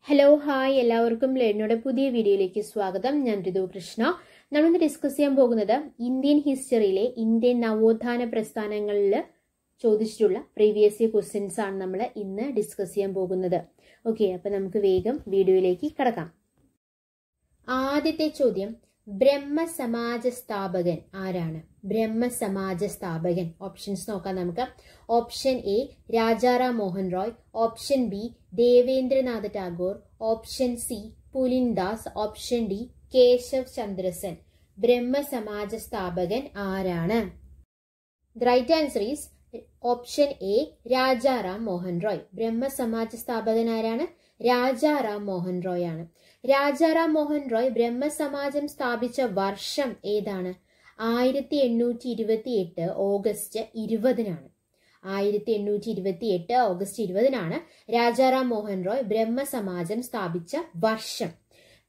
Hello hi എല്ലാവർക്കും ലേണിയുടെ പുതിയ വീഡിയോയിലേക്ക് സ്വാഗതം. ഞാൻ ഋതു കൃഷ്ണ. നമ്മളിന്ന് ഡിസ്കസ് ചെയ്യാൻ പോകുന്നത് ഇന്ത്യൻ ഹിസ്റ്ററിയിലെ ഇന്ത്യൻ നവോത്ഥാന പ്രസ്ഥാനങ്ങളിൽ ചോദിച്ചിട്ടുള്ള പ്രീവിയസ് ഇയർ ക്വസ്റ്റ്യൻസ് ആണ് നമ്മൾ ഇന്ന് ഡിസ്കസ് ചെയ്യാൻ പോകുന്നത്. ഓക്കെ, അപ്പൊ നമുക്ക് വേഗം വീഡിയോയിലേക്ക് കടക്കാം. ആദ്യത്തെ ചോദ്യം, ബ്രഹ്മസമാജ സ്ഥാപകൻ ആരാണ്? ബ്രഹ്മസമാജ സ്ഥാപകൻ. ഓപ്ഷൻസ് നോക്കാം നമുക്ക്. Option A Rajaram Mohan Roy, option B Debendranath Tagore, option C Pulin Das, option D Keshav Chandra Sen. Brahmo Samaj സ്ഥാപകൻ ആരാണ്? The right answer is option A Rajaram Mohan Roy. Brahmo Samaj സ്ഥാപകൻ ആരാണ്? രാജാറാം മോഹൻ റോയ് ആണ്. രാജാറാം മോഹൻ റോയ് ബ്രഹ്മസമാജം സ്ഥാപിച്ച വർഷം ഏതാണ്? 1828 ഓഗസ്റ്റ് 20-നാണ്. 1828 ഓഗസ്റ്റ് 20-നാണ് രാജാറാം മോഹൻ റോയ് ബ്രഹ്മസമാജം സ്ഥാപിച്ച വർഷം.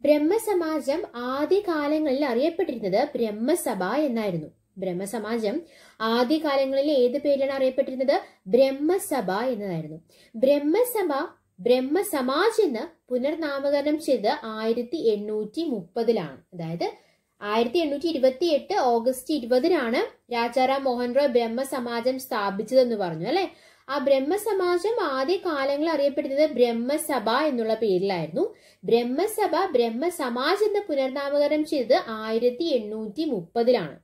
ബ്രഹ്മസമാജം ആദ്യകാലങ്ങളിൽ അറിയപ്പെട്ടിരുന്നത് ബ്രഹ്മസഭ എന്നായിരുന്നു. ബ്രഹ്മസമാജം ആദ്യകാലങ്ങളിൽ ഏത് പേരിലാണ് അറിയപ്പെട്ടിരുന്നത്? ബ്രഹ്മസഭ എന്നതായിരുന്നു. ബ്രഹ്മസമാജ് എന്ന് പുനർനാമകരണം ചെയ്ത് 1830-ലാണ്. അതായത് 1828 ഓഗസ്റ്റ് 20-നാണ് രാജാറാം മോഹൻ റോയ് ബ്രഹ്മസമാജം സ്ഥാപിച്ചതെന്ന് പറഞ്ഞു അല്ലെ. ആ ബ്രഹ്മസമാജം ആദ്യ കാലങ്ങളിൽ അറിയപ്പെടുന്നത് ബ്രഹ്മസഭ എന്നുള്ള പേരിലായിരുന്നു. ബ്രഹ്മസമാജ് എന്ന് പുനർനാമകരണം ചെയ്തത് 1830-ലാണ്.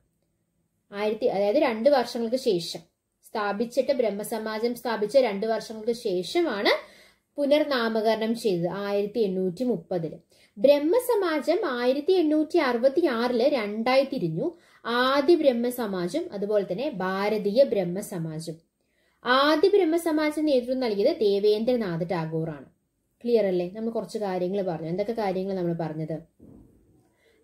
അതായത് 2 വർഷങ്ങൾക്ക് ശേഷം സ്ഥാപിച്ചിട്ട് ബ്രഹ്മസമാജം സ്ഥാപിച്ച 2 വർഷങ്ങൾക്ക് ശേഷമാണ് പുനർനാമകരണം ചെയ്തത് 1830. ബ്രഹ്മസമാജം 1866 രണ്ടായി തിരിഞ്ഞു. ആദ്യ ബ്രഹ്മസമാജം അതുപോലെ തന്നെ ഭാരതീയ ബ്രഹ്മസമാജം. ആദ്യ ബ്രഹ്മസമാജം നേതൃത്വം നൽകിയത് ദേവേന്ദ്രനാഥ് ടാഗോർ ആണ്. ക്ലിയർ അല്ലേ? നമ്മൾ കുറച്ച് കാര്യങ്ങൾ പറഞ്ഞു. എന്തൊക്കെ കാര്യങ്ങൾ നമ്മൾ പറഞ്ഞത്?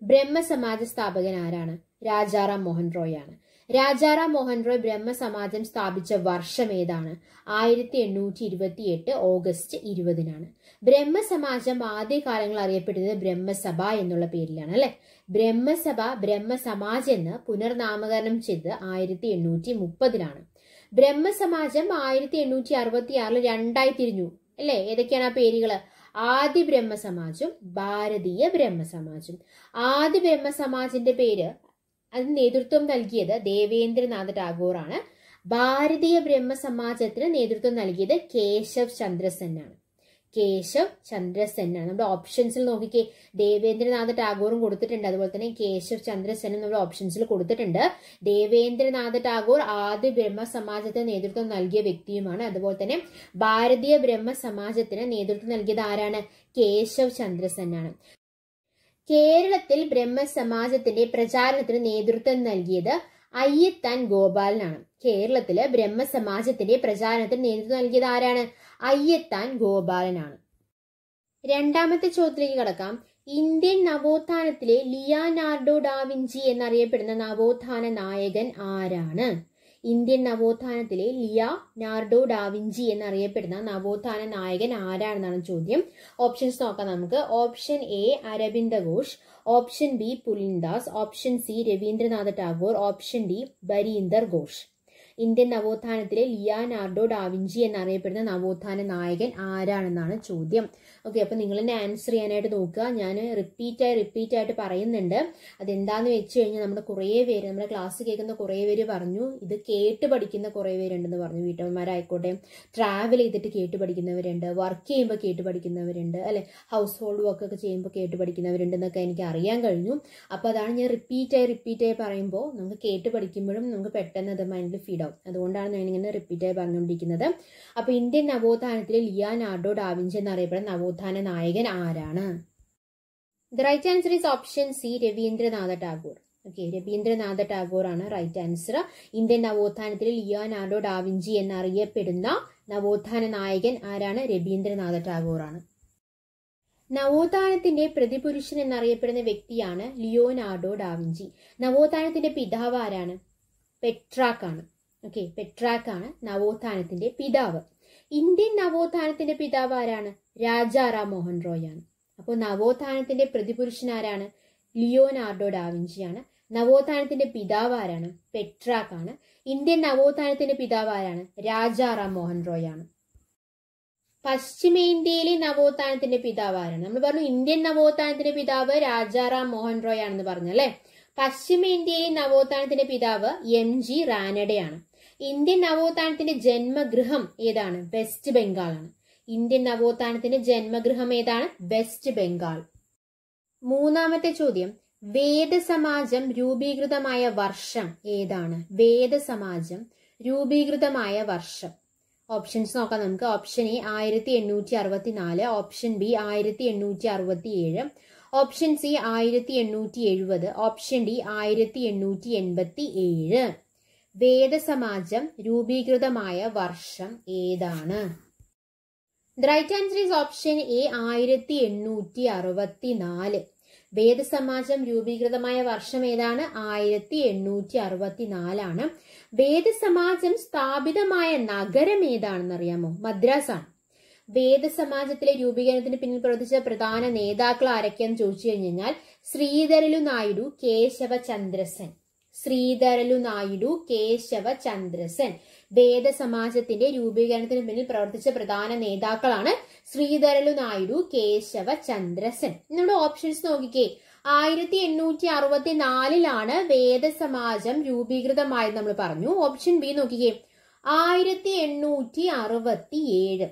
ബ്രഹ്മസമാജ സ്ഥാപകൻ ആരാണ്? രാജാറാം മോഹൻ റോയ് ആണ്. രാജാറാം മോഹൻ റോയ് ബ്രഹ്മസമാജം സ്ഥാപിച്ച വർഷം ഏതാണ്? 1828 ഓഗസ്റ്റ് 20-നാണ്. ബ്രഹ്മസമാജം ആദ്യകാലങ്ങൾ അറിയപ്പെടുന്നത് ബ്രഹ്മസഭ എന്നുള്ള പേരിലാണ് അല്ലെ. ബ്രഹ്മസമാജ് എന്ന് പുനർനാമകരണം ചെയ്ത് 1830-ലാണ്. ബ്രഹ്മസമാജം 1866 രണ്ടായി തിരിഞ്ഞു അല്ലെ. ഏതൊക്കെയാണ് ആ പേരുകള്? ആദ്യ ബ്രഹ്മസമാജും ഭാരതീയ ബ്രഹ്മസമാജും. ആദ്യ ബ്രഹ്മസമാജിന്റെ പേര് അതിന് നേതൃത്വം നൽകിയത് ദേവേന്ദ്രനാഥ് ടാഗോർ ആണ്. ഭാരതീയ ബ്രഹ്മസമാജത്തിന് നേതൃത്വം നൽകിയത് കേശവ് ചന്ദ്ര സെൻ ആണ്. നമ്മുടെ ഓപ്ഷൻസിൽ നോക്കിക്കേ, ദേവേന്ദ്രനാഥ് ടാഗോറും കൊടുത്തിട്ടുണ്ട്, അതുപോലെ തന്നെ കേശവ് ചന്ദ്ര സെനും നമ്മുടെ ഓപ്ഷൻസിൽ കൊടുത്തിട്ടുണ്ട്. ദേവേന്ദ്രനാഥ് ടാഗോർ ആദ്യ ബ്രഹ്മസമാജത്തിന് നേതൃത്വം നൽകിയ വ്യക്തിയുമാണ്. അതുപോലെ തന്നെ ഭാരതീയ ബ്രഹ്മസമാജത്തിന് നേതൃത്വം നൽകിയത് ആരാണ്? കേശവ് ചന്ദ്ര സെൻ ആണ്. കേരളത്തിൽ ബ്രഹ്മസമാജത്തിന്റെ പ്രചാരണത്തിന് നേതൃത്വം നൽകിയത് അയ്യത്താൻ ഗോപാലനാണ്. കേരളത്തില് ബ്രഹ്മസമാജത്തിന്റെ പ്രചാരണത്തിന് നേതൃത്വം നൽകിയത് ആരാണ്? അയ്യത്താൻ ഗോപാലനാണ്. രണ്ടാമത്തെ ചോദ്യത്തിലേക്ക് കടക്കാം. ഇന്ത്യൻ നവോത്ഥാനത്തിലെ ലിയോനാർഡോ ഡാവിഞ്ചി എന്നറിയപ്പെടുന്ന നവോത്ഥാന നായകൻ ആരാണ്? ഇന്ത്യൻ നവോത്ഥാനത്തിലെ ലിയോനാർഡോ ഡാവിഞ്ചി എന്നറിയപ്പെടുന്ന നവോത്ഥാന നായകൻ ആരാണെന്നാണ് ചോദ്യം. ഓപ്ഷൻസ് നോക്കാം നമുക്ക്. Option A Aurobindo Ghosh, option B Pulin Das, option C Rabindranath Tagore, option D Barindra Ghosh. Indian നവോത്ഥാനത്തിലെ ലിയോനാർഡോ ഡാവിഞ്ചി എന്നറിയപ്പെടുന്ന നവോത്ഥാന നായകൻ ആരാണെന്നാണ് ചോദ്യം. ഓക്കെ, അപ്പൊ നിങ്ങൾ തന്നെ ആൻസർ ചെയ്യാനായിട്ട് നോക്കുക. ഞാൻ റിപ്പീറ്റ് ആയിട്ട് പറയുന്നുണ്ട്. അതെന്താന്ന് വെച്ച് കഴിഞ്ഞാൽ നമ്മുടെ ക്ലാസ് കേൾക്കുന്ന കുറേ പേര് പറഞ്ഞു ഇത് കേട്ട് പഠിക്കുന്ന കുറേ പേരുണ്ടെന്ന് പറഞ്ഞു. വീട്ടമ്മമാരായിക്കോട്ടെ, ട്രാവൽ ചെയ്തിട്ട് കേട്ട് പഠിക്കുന്നവരുണ്ട്, വർക്ക് ചെയ്യുമ്പോൾ കേട്ട് പഠിക്കുന്നവരുണ്ട് അല്ലെ, ഹൗസ് ഹോൾഡ് വർക്ക് ഒക്കെ ചെയ്യുമ്പോൾ കേട്ട് പഠിക്കുന്നവരുണ്ട് എന്നൊക്കെ എനിക്ക് അറിയാൻ കഴിഞ്ഞു. അപ്പൊ അതാണ് ഞാൻ റിപ്പീറ്റായി പറയുമ്പോൾ നമുക്ക് കേട്ട് പഠിക്കുമ്പോഴും നമുക്ക് പെട്ടെന്ന് അത് മൈൻഡിൽ ഫീഡ്. അതുകൊണ്ടാണ് ഞാൻ ഇങ്ങനെ റിപ്പീറ്റായി പറഞ്ഞുകൊണ്ടിരിക്കുന്നത്. അപ്പൊ ഇന്ത്യൻ നവോത്ഥാനത്തിലെ ലിയോനാർഡോ ഡാവിഞ്ചി എന്നറിയപ്പെടുന്ന നവോത്ഥാന നായകൻ ആരാണ്? The right answer is option C Rabindranath Tagore. Okay, Rabindranath Tagore ആണ് റൈറ്റ് ആൻസർ. ഇന്ത്യൻ നവോത്ഥാനത്തിലെ ലിയോനാർഡോ ഡാവിഞ്ചി എന്നറിയപ്പെടുന്ന നവോത്ഥാന നായകൻ ആരാണ്? രവീന്ദ്രനാഥ ടാഗോർ ആണ്. നവോത്ഥാനത്തിന്റെ പ്രതിപുരുഷൻ എന്നറിയപ്പെടുന്ന വ്യക്തിയാണ് ലിയോനാർഡോ ഡാവിഞ്ചി. നവോത്ഥാനത്തിന്റെ പിതാവ് ആരാണ്? പെട്രാക്ക് ആണ്. ഓക്കെ, പെട്രാക്ക് ആണ് നവോത്ഥാനത്തിന്റെ പിതാവ്. ഇന്ത്യൻ നവോത്ഥാനത്തിന്റെ പിതാവ് ആരാണ്? രാജാറാം മോഹൻ റോയ് ആണ്. അപ്പോൾ നവോത്ഥാനത്തിന്റെ പ്രതിപുരുഷൻ ആരാണ്? ലിയോനാർഡോ ഡാവിഞ്ചിയാണ്. നവോത്ഥാനത്തിന്റെ പിതാവ് ആരാണ്? പെട്രാക്ക് ആണ്. ഇന്ത്യൻ നവോത്ഥാനത്തിന്റെ പിതാവ് ആരാണ്? രാജാറാം മോഹൻ റോയ് ആണ്. പശ്ചിമേന്ത്യയിലെ നവോത്ഥാനത്തിന്റെ പിതാവ് ആരാണ്? നമ്മൾ പറഞ്ഞു ഇന്ത്യൻ നവോത്ഥാനത്തിന്റെ പിതാവ് രാജാറാം മോഹൻ റോയ് ആണെന്ന് പറഞ്ഞല്ലേ. പശ്ചിമേന്ത്യയിലെ നവോത്ഥാനത്തിന്റെ പിതാവ് MG റാനഡെയാണ്. ഇന്ത്യൻ നവോത്ഥാനത്തിന്റെ ജന്മഗൃഹം ഏതാണ്? വെസ്റ്റ് ബംഗാൾ ആണ്. ഇന്ത്യൻ നവോത്ഥാനത്തിന്റെ ജന്മഗൃഹം ഏതാണ്? വെസ്റ്റ് ബംഗാൾ. മൂന്നാമത്തെ ചോദ്യം, വേദസമാജം രൂപീകൃതമായ വർഷം ഏതാണ്? വേദസമാജം രൂപീകൃതമായ വർഷം. ഓപ്ഷൻസ് നോക്കാം നമുക്ക്. Option A 1864, option B 1867, option C 1870, option D 1887. വേദസമാജം രൂപീകൃതമായ വർഷം ഏതാണ്? The right answer is option A 1864. വേദസമാജം രൂപീകൃതമായ വർഷം ഏതാണ്? 1864 വേദസമാജം സ്ഥാപിതമായ നഗരം ഏതാണെന്ന് അറിയാമോ? മദ്രാസ് ആണ്. വേദസമാജത്തിലെ രൂപീകരണത്തിന് പിന്നിൽ പ്രവർത്തിച്ച പ്രധാന നേതാക്കൾ ആരൊക്കെയെന്ന് ചോദിച്ചു കഴിഞ്ഞാൽ ശ്രീധരലു നായിഡു, കേശവചന്ദ്രസൻ. ശ്രീധരലു നായിഡു, കേശവചന്ദ്രസൻ. വേദസമാജത്തിന്റെ രൂപീകരണത്തിന് പിന്നിൽ പ്രവർത്തിച്ച പ്രധാന നേതാക്കളാണ് ശ്രീധരലു നായിഡു, കേശവചന്ദ്രസൻ. നമ്മുടെ ഓപ്ഷൻസ് നോക്കിക്കേ. 1864 വേദസമാജം രൂപീകൃതമായത് നമ്മൾ പറഞ്ഞു. ഓപ്ഷൻ ബി നോക്കിക്കേ, 1867.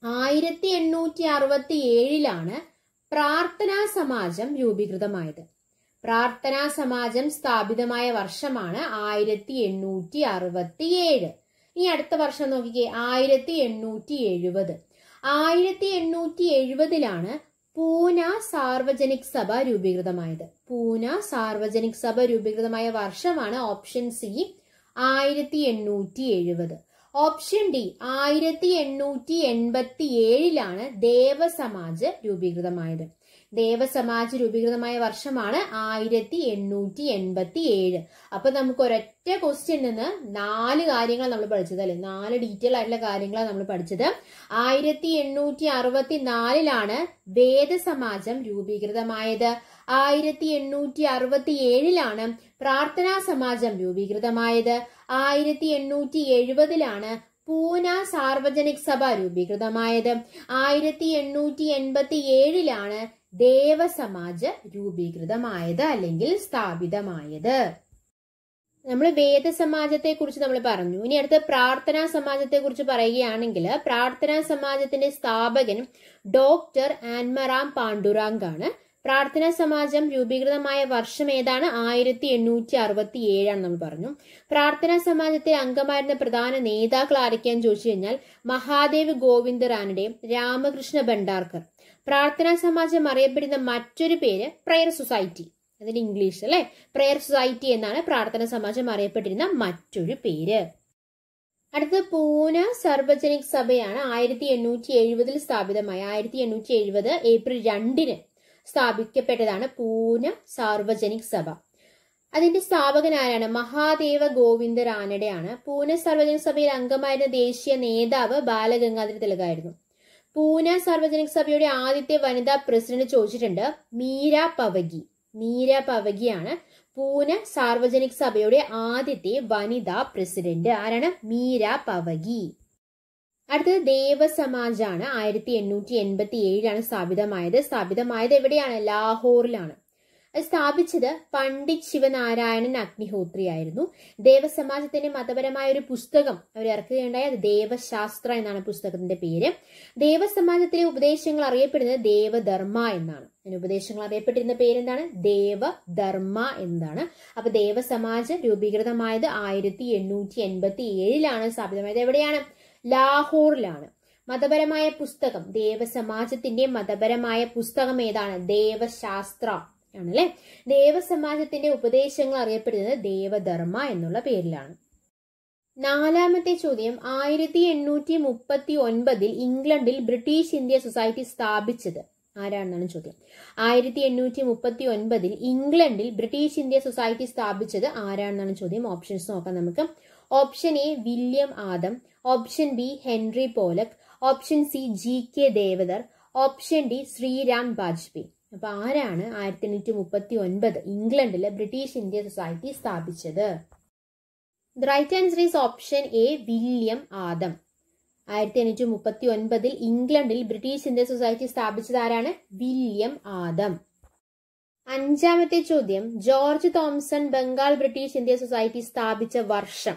1867 പ്രാർത്ഥനാ സമാജം രൂപീകൃതമായത്. പ്രാർത്ഥനാ സമാജം സ്ഥാപിതമായ വർഷമാണ് 1867. ഇനി അടുത്ത വർഷം നോക്കിക്കേ, 1870. 1870 പൂന സാർവജനിക് സഭ രൂപീകൃതമായത്. പൂന സാർവജനിക് സഭ രൂപീകൃതമായ വർഷമാണ് option C 1870. Option D 1887 Dev Samaj രൂപീകൃതമായത്. ദേവസമാജ് രൂപീകൃതമായ വർഷമാണ് 1887. അപ്പൊ നമുക്ക് ഒരൊറ്റ ക്വസ്റ്റ്യൻ നിന്ന് 4 കാര്യങ്ങൾ നമ്മൾ പഠിച്ചത് അല്ലെ. 4 ഡീറ്റെയിൽ ആയിട്ടുള്ള കാര്യങ്ങളാണ് നമ്മൾ പഠിച്ചത്. 1864 വേദസമാജം രൂപീകൃതമായത്. 1867 പ്രാർത്ഥനാ സമാജം രൂപീകൃതമായത്. 1870 പൂന സാർവജനിക് സഭ രൂപീകൃതമായത്. 1887 ദേവസമാജ് രൂപീകൃതമായത് അല്ലെങ്കിൽ സ്ഥാപിതമായത്. നമ്മൾ വേദസമാജത്തെ കുറിച്ച് നമ്മൾ പറഞ്ഞു. ഇനി അടുത്ത പ്രാർത്ഥനാ സമാജത്തെ കുറിച്ച് പറയുകയാണെങ്കിൽ പ്രാർത്ഥനാ സമാജത്തിന്റെ സ്ഥാപകൻ ഡോക്ടർ ആൻമറാം പാണ്ഡുറാങ് ആണ്. പ്രാർത്ഥനാ സമാജം രൂപീകൃതമായ വർഷം ഏതാണ്? 1867 നമ്മൾ പറഞ്ഞു. പ്രാർത്ഥനാ സമാജത്തിൽ അംഗമായിരുന്ന പ്രധാന നേതാക്കൾ ആരൊക്കെയാന്ന് ചോദിച്ചു കഴിഞ്ഞാൽ മഹാദേവ് ഗോവിന്ദ് റാനഡെ, രാമകൃഷ്ണ ഭണ്ഡാർക്കർ. പ്രാർത്ഥനാ സമാജം അറിയപ്പെടുന്ന മറ്റൊരു പേര് പ്രയർ സൊസൈറ്റി. അതിന്റെ ഇംഗ്ലീഷ് അല്ലെ, പ്രയർ സൊസൈറ്റി എന്നാണ് പ്രാർത്ഥനാ സമാജം അറിയപ്പെട്ടിരുന്ന മറ്റൊരു പേര്. അടുത്ത പൂന സാർവജനിക് സഭയാണ് 1870 സ്ഥാപിതമായി. 1870 ഏപ്രിൽ 2 സ്ഥാപിക്കപ്പെട്ടതാണ് പൂന സാർവജനിക് സഭ. അതിന്റെ സ്ഥാപകൻ ആരാണ്? മഹാദേവ ഗോവിന്ദ് റാനഡെ ആണ്. പൂന സാർവജനിക് സഭയിൽ അംഗമായിരുന്ന ദേശീയ നേതാവ് ബാലഗംഗാധര തിലകായിരുന്നു. പൂന സാർവജനിക് സഭയുടെ ആദ്യത്തെ വനിതാ പ്രസിഡന്റ് ചോദിച്ചിട്ടുണ്ട്, മീര പവഗി. മീര പവഗിയാണ് പൂന സാർവജനിക് സഭയുടെ ആദ്യത്തെ വനിതാ പ്രസിഡന്റ്. ആരാണ്? മീര പവഗി. അടുത്തത് ദേവസമാജാണ്. 1887 സ്ഥാപിതമായത് എവിടെയാണ്? ലാഹോറിലാണ്. അത് സ്ഥാപിച്ചത് പണ്ഡിറ്റ് ശിവനാരായണൻ അഗ്നിഹോത്രി ആയിരുന്നു. ദേവസമാജത്തിന്റെ മതപരമായ ഒരു പുസ്തകം അവർ ഇറക്കുകയുണ്ടായി. അത് ദേവശാസ്ത്ര എന്നാണ് പുസ്തകത്തിന്റെ പേര്. ദേവസമാജത്തിലെ ഉപദേശങ്ങൾ അറിയപ്പെടുന്നത് ദേവധർമ്മ എന്നാണ്. അതിന് ഉപദേശങ്ങൾ അറിയപ്പെട്ടിരുന്ന പേരെന്താണ്? ദേവധർമ്മ എന്നതാണ്. അപ്പൊ ദേവസമാജ് രൂപീകൃതമായത് 1887 സ്ഥാപിതമായത്. എവിടെയാണ്? ലാഹോറിലാണ്. മതപരമായ പുസ്തകം, ദേവസമാജത്തിന്റെ മതപരമായ പുസ്തകം ഏതാണ്? ദേവശാസ്ത്ര ആണല്ലേ. ദേവസമാജത്തിന്റെ ഉപദേശങ്ങൾ അറിയപ്പെടുന്നത് ദേവധർമ്മ എന്നുള്ള പേരിലാണ്. നാലാമത്തെ ചോദ്യം, 1839 ഇംഗ്ലണ്ടിൽ ബ്രിട്ടീഷ് ഇന്ത്യ സൊസൈറ്റി സ്ഥാപിച്ചത് ആരാണെന്നാണ് ചോദ്യം. 1839 ഇംഗ്ലണ്ടിൽ ബ്രിട്ടീഷ് ഇന്ത്യ സൊസൈറ്റി സ്ഥാപിച്ചത് ആരാണെന്നാണ് ചോദ്യം. ഓപ്ഷൻസ് നോക്കാം നമുക്ക്. Option A William Adam, option B Henry Polak, option C GK Deodhar, option D Shriram Bajpai. അപ്പൊ ആരാണ് 1839 ഇംഗ്ലണ്ടിലെ ബ്രിട്ടീഷ് ഇന്ത്യ സൊസൈറ്റി സ്ഥാപിച്ചത്? The right answer is option A William Adam. 1839 ഇംഗ്ലണ്ടിൽ ബ്രിട്ടീഷ് ഇന്ത്യൻ സൊസൈറ്റി സ്ഥാപിച്ചത് ആരാണ്? William Adam. അഞ്ചാമത്തെ ചോദ്യം, George Thomson Bengal British India society സ്ഥാപിച്ച വർഷം.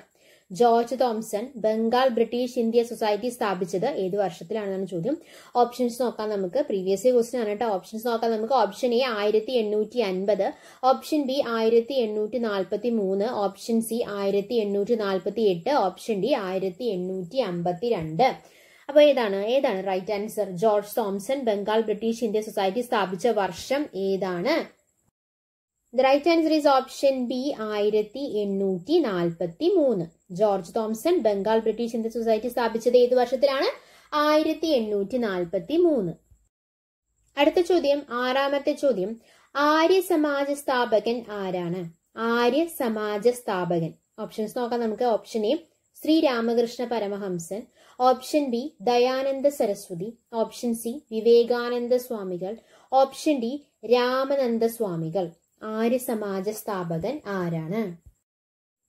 George Thomson Bengal British India Society സ്ഥാപിച്ചത് ഏത് വർഷത്തിലാണെന്നാണ് ചോദ്യം. ഓപ്ഷൻസ് നോക്കാം നമുക്ക്. പ്രീവിയസ് ഇയർ ക്വസ്റ്റ്യൻ ആണ് കേട്ടോ. ഓപ്ഷൻസ് നോക്കാം നമുക്ക്. Option A 1850, option B 1843, option C 1848, option D 1852. അപ്പൊ ഏതാണ് right answer? George Thomson Bengal British India society സ്ഥാപിച്ച വർഷം ഏതാണ്? The right answer is option B 1843. George Thomson Bengal British Indian society സ്ഥാപിച്ചത് ഏത് വർഷത്തിലാണ്? 1843. അടുത്ത ചോദ്യം, ആറാമത്തെ ചോദ്യം, ആര്യ സമാജ സ്ഥാപകൻ ആരാണ്? ആര്യ സമാജ സ്ഥാപകൻ. ഓപ്ഷൻസ് നോക്കാം നമുക്ക്. ഓപ്ഷൻ എ ശ്രീ രാമകൃഷ്ണ പരമഹംസൻ, option B Dayananda Saraswati, option C Vivekananda സ്വാമികൾ, ഓപ്ഷൻ ഡി രാമാനന്ദ സ്വാമികൾ. ആര്യ സമാജ സ്ഥാപകൻ ആരാണ്?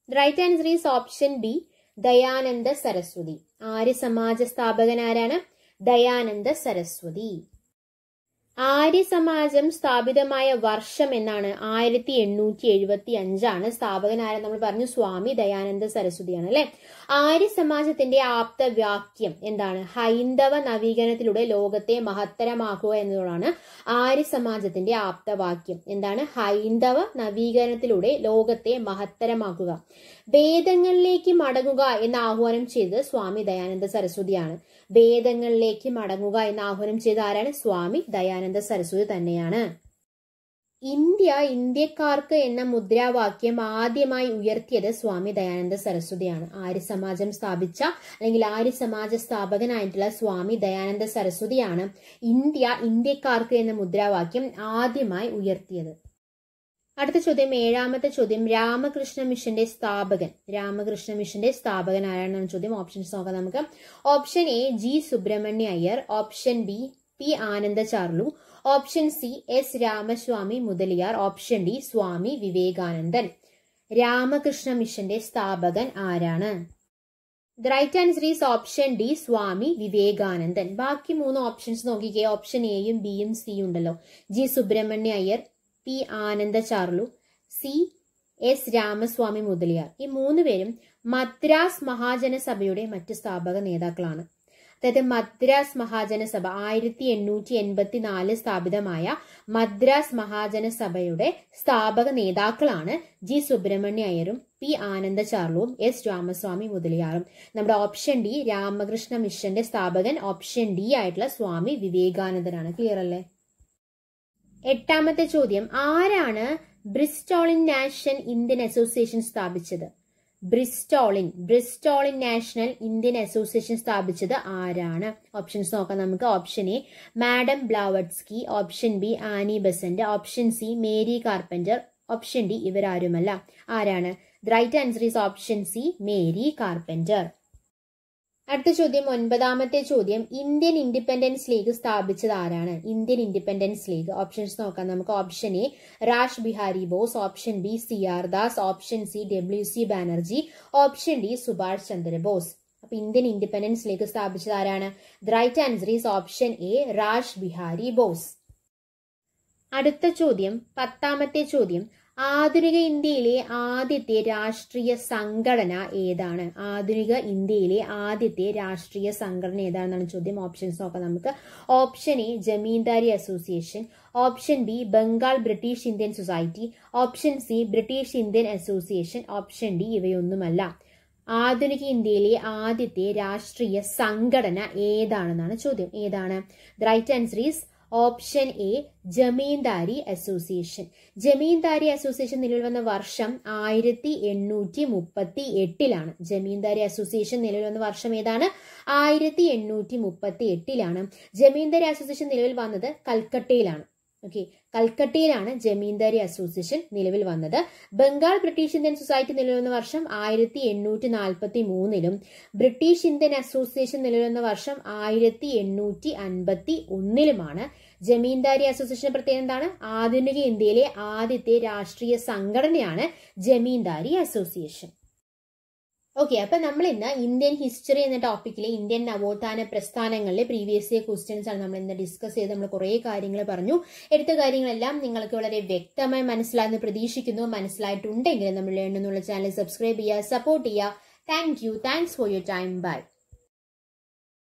Right answer is option B Dayananda Saraswati. Arya Samaj സ്ഥാപകൻ ആരാണ്? ദയാനന്ദ സരസ്വതി. ആര്യ സമാജം സ്ഥാപിതമായ വർഷം എന്നാണ്? 1875 സ്ഥാപകൻ ആരെന്ന് നമ്മൾ പറഞ്ഞു? സ്വാമി ദയാനന്ദ സരസ്വതിയാണ് അല്ലെ. ആര്യ സമാജത്തിന്റെ ആപ്തവാക്യം എന്താണ്? ഹൈന്ദവ നവീകരണത്തിലൂടെ ലോകത്തെ മഹത്തരമാക്കുക എന്നതാണ് ആര്യ സമാജത്തിന്റെ ആപ്തവാക്യം. എന്താണ്? ഹൈന്ദവ നവീകരണത്തിലൂടെ ലോകത്തെ മഹത്തരമാക്കുക. വേദങ്ങളിലേക്ക് മടങ്ങുക എന്ന് ആഹ്വാനം ചെയ്തത് സ്വാമി ദയാനന്ദ സരസ്വതിയാണ്. വേദങ്ങളിലേക്ക് മടങ്ങുക എന്ന് ആഹ്വാനം ചെയ്ത ആരാണ്? സ്വാമി ദയാനന്ദ സരസ്വതി തന്നെയാണ്. ഇന്ത്യക്കാർക്ക് എന്ന മുദ്രാവാക്യം ആദ്യമായി ഉയർത്തിയത് സ്വാമി ദയാനന്ദ സരസ്വതിയാണ്. ആര്യ സമാജം സ്ഥാപിച്ച അല്ലെങ്കിൽ ആര്യ സമാജ സ്ഥാപകനായിട്ടുള്ള സ്വാമി ദയാനന്ദ സരസ്വതിയാണ് ഇന്ത്യക്കാർക്ക് എന്ന മുദ്രാവാക്യം ആദ്യമായി ഉയർത്തിയത്. അടുത്ത ചോദ്യം, ഏഴാമത്തെ ചോദ്യം, രാമകൃഷ്ണ മിഷന്റെ സ്ഥാപകൻ ആരാണെന്നാണ് ചോദ്യം. ഓപ്ഷൻസ് നോക്കാം നമുക്ക്. Option A G Subramania Iyer, option B P Ananda Charlu, option C S Ramaswami Mudaliar, option D Swami വിവേകാനന്ദൻ. രാമകൃഷ്ണ മിഷന്റെ സ്ഥാപകൻ ആരാണ്? The right answer is option D Swami വിവേകാനന്ദൻ. ബാക്കി മൂന്ന് ഓപ്ഷൻസ് നോക്കിക്കേ. ഓപ്ഷൻ എയും ബിയും സിയും ഉണ്ടല്ലോ. G Subramania Iyer, P Ananda Charlu, C S Ramaswami Mudaliar. ഈ മൂന്ന് പേരും മദ്രാസ് മഹാജനസഭയുടെ മറ്റ് സ്ഥാപക നേതാക്കളാണ്. അതായത് മദ്രാസ് മഹാജനസഭ 1884 സ്ഥാപിതമായ മദ്രാസ് മഹാജനസഭയുടെ സ്ഥാപക നേതാക്കളാണ് ജി സുബ്രഹ്മണ്യ അയ്യരും പി ആനന്ദ ചാർലുവും എസ് രാമസ്വാമി മുതലിയാറും. നമ്മുടെ ഓപ്ഷൻ ഡി രാമകൃഷ്ണ മിഷന്റെ സ്ഥാപകൻ ഓപ്ഷൻ ഡി ആയിട്ടുള്ള സ്വാമി വിവേകാനന്ദനാണ്. ക്ലിയർ അല്ലേ? എട്ടാമത്തെ ചോദ്യം, ആരാണ് ബ്രിസ്റ്റോളിൻ നാഷണൽ ഇന്ത്യൻ അസോസിയേഷൻ സ്ഥാപിച്ചത്? ബ്രിസ്റ്റോളിൻ നാഷണൽ ഇന്ത്യൻ അസോസിയേഷൻ സ്ഥാപിച്ചത് ആരാണ്? ഓപ്ഷൻസ് നോക്കാം നമുക്ക്. Option A Madame Blavatsky, option B Annie Besant, option C Mary Carpenter, option D ഇവരാരുമല്ല. ആരാണ്? The right answer is option C Mary Carpenter. അടുത്ത ചോദ്യം, ഒൻപതാമത്തെ ചോദ്യം, ഇന്ത്യൻ ഇൻഡിപെൻഡൻസ് ലീഗ് സ്ഥാപിച്ചത് ആരാണ്? Indian Independence league. ഓപ്ഷൻസ് നോക്കാം നമുക്ക്. Option A Rash Behari Bose, option B C R Das, option C WC Banerjee, option D Subhash Chandra Bose. അപ്പൊ ഇന്ത്യൻ ഇൻഡിപെൻഡൻസ് ലീഗ് സ്ഥാപിച്ചത് ആരാണ്? The right answer is option A Rash Behari Bose. അടുത്ത ചോദ്യം, പത്താമത്തെ ചോദ്യം, ആധുനിക ഇന്ത്യയിലെ ആദ്യത്തെ രാഷ്ട്രീയ സംഘടന ഏതാണ്? ആധുനിക ഇന്ത്യയിലെ ആദ്യത്തെ രാഷ്ട്രീയ സംഘടന ഏതാണെന്നാണ് ചോദ്യം. ഓപ്ഷൻസ് നോക്കാം നമുക്ക്. Option A Zamindari Association, option B Bengal British Indian Society, option C British Indian Association, option D ഇവയൊന്നുമല്ല. ആധുനിക ഇന്ത്യയിലെ ആദ്യത്തെ രാഷ്ട്രീയ സംഘടന ഏതാണെന്നാണ് ചോദ്യം. ഏതാണ്? The right answer is option A Zamindari Association. Zamindari Association നിലവിൽ വന്ന വർഷം 1838 ജമീന്ദാരി അസോസിയേഷൻ നിലവിൽ വന്ന വർഷം ഏതാണ്? 1838 ജമീന്ദാരി അസോസിയേഷൻ നിലവിൽ വന്നത് കൽക്കട്ടയിലാണ്. ഓക്കെ, കൽക്കട്ടയിലാണ് ജമീന്ദാരി അസോസിയേഷൻ നിലവിൽ വന്നത്. ബംഗാൾ ബ്രിട്ടീഷ് ഇന്ത്യൻ സൊസൈറ്റി നിലവിൽ വന്ന വർഷം 1843 ബ്രിട്ടീഷ് ഇന്ത്യൻ അസോസിയേഷൻ നിലവിൽ വന്ന വർഷം 1851 ജമീന്ദാരി അസോസിയേഷൻ പ്രത്യേകത എന്താണ്? ആധുനിക ഇന്ത്യയിലെ ആദ്യത്തെ രാഷ്ട്രീയ സംഘടനയാണ് ജമീന്ദാരി അസോസിയേഷൻ. ഓക്കെ, അപ്പൊ നമ്മൾ ഇന്ന് ഇന്ത്യൻ ഹിസ്റ്ററി എന്ന ടോപ്പിക്കിലെ ഇന്ത്യൻ നവോത്ഥാന പ്രസ്ഥാനങ്ങളിലെ പ്രീവിയസ് ഇയർ ക്വസ്റ്റ്യൻസ് ആണ് നമ്മൾ ഇന്ന് ഡിസ്കസ് ചെയ്ത് നമ്മൾ കുറേ കാര്യങ്ങൾ പറഞ്ഞു. എടുത്ത കാര്യങ്ങളെല്ലാം നിങ്ങൾക്ക് വളരെ വ്യക്തമായി മനസ്സിലായെന്ന് പ്രതീക്ഷിക്കുന്നു. മനസ്സിലായിട്ടുണ്ടെങ്കിൽ നമ്മൾ ലേൺ എന്നുള്ള ചാനൽ സബ്സ്ക്രൈബ് ചെയ്യുക, സപ്പോർട്ട് ചെയ്യുക. Thanks for your time. By.